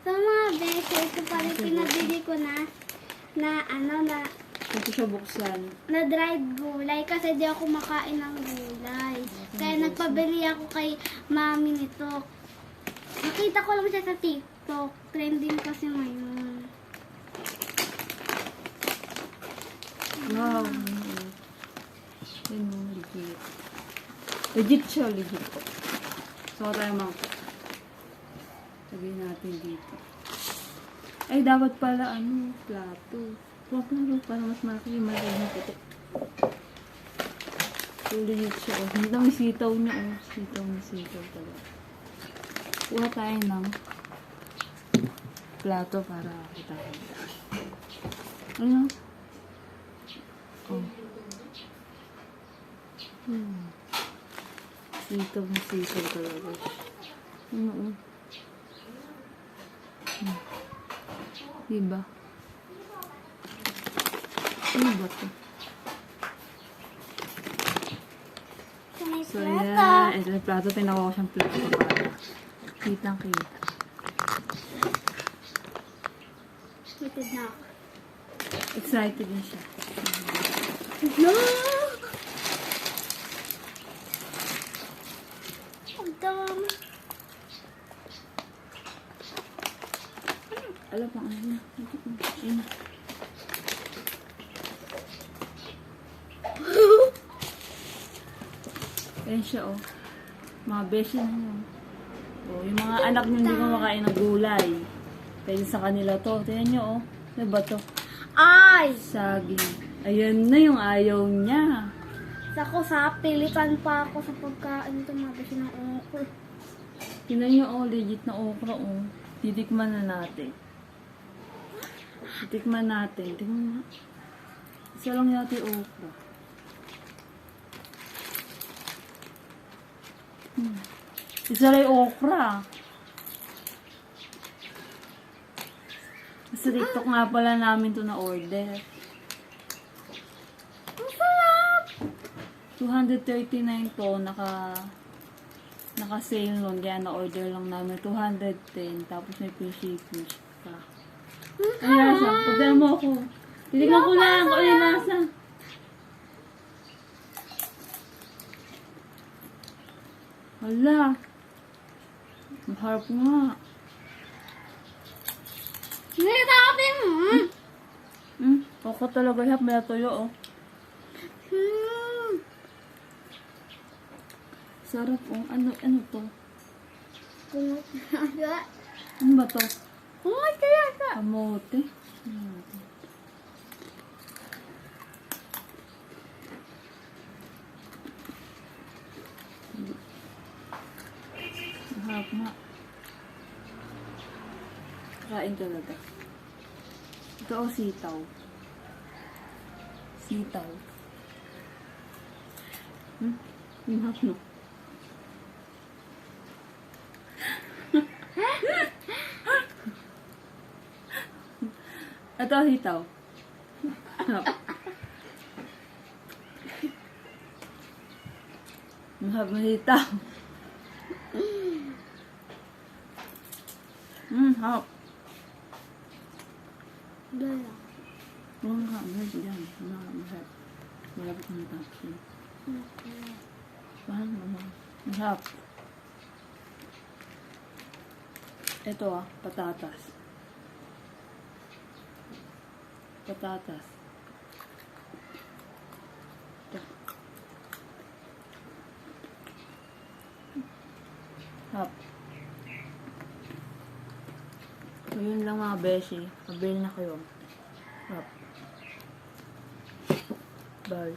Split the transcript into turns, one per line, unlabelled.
So mga beses, ito pa rin pinabili ko na
Ito siya buksan.
na dried gulay kasi di ako makain ng gulay. Kaya nagpabili ako kay mami nito. Nakita ko lang siya sa TikTok. Trending kasi ngayon.
Wow. Ayun mo, legit. Legit siya, legit po. So, tayo mga sabihin natin dito. Ay, dapat pala, plato. Huwag na, para mas malaki yung malaki na puti. So, legit siya. Oh. Hindi may sitaw niya, oh. Sitaw talaga. Kuha tayo ng plato para kita-kita. Ano? Oh. Sitaw talaga. Ano? Diba? Ano ba ito? So, yan. Ito yung plato. Tinawa ko siyang plato para kitang-kita.
Excited na ako.
Excited din siya.
No! Ang dami.
Alam mo, ano? Ayun. Ayan siya, oh. Mga beshi na yun. Oh, yung mga anak nyo hindi kumakain ng gulay. Pwede sa kanila to. Tingnan nyo, oh. Ano ba to?
Ay!
Saging. Ayan na yung ayaw niya.
Sako sa pilitan pa ako sa pagkain ito mga beses ng okra.
Tingnan nyo, oh. Legit na okra, oh. Titikman na natin. Titikman natin. Tingnan mo. Isa lang yata yung okra. Isa lang yung okra. Sa TikTok nga pala namin to na order.
Ang sarap!
239 to, naka-sale nun, kaya na-order lang namin. 210, tapos may free shipping pa. Ayan siya, pagdala mo ako. Tilignan ko lang kung ano yung lasa. Hala. Maharap nga.
Nilita ako din mo!
Ako talaga hap, may tuyo, oh. Sarap, oh. Ano to?
Puno.
Ano ba to?
Oh, kaya ka!
Kamote. Maharap nga. Kain talaga. Ito, oh, sitaw. Sitaw. Mahap, no? Ito, sitaw. Mahap. Mahap na sitaw. Hap.
Dala.
Oo nga, mahal yan. Mahal. Malapit na tapos yun. Mahal naman. Mahal. Ito patatas. Patatas. Ito. Hap. So, yun lang mga beshi. Mabil na kayo. Hap. Bye.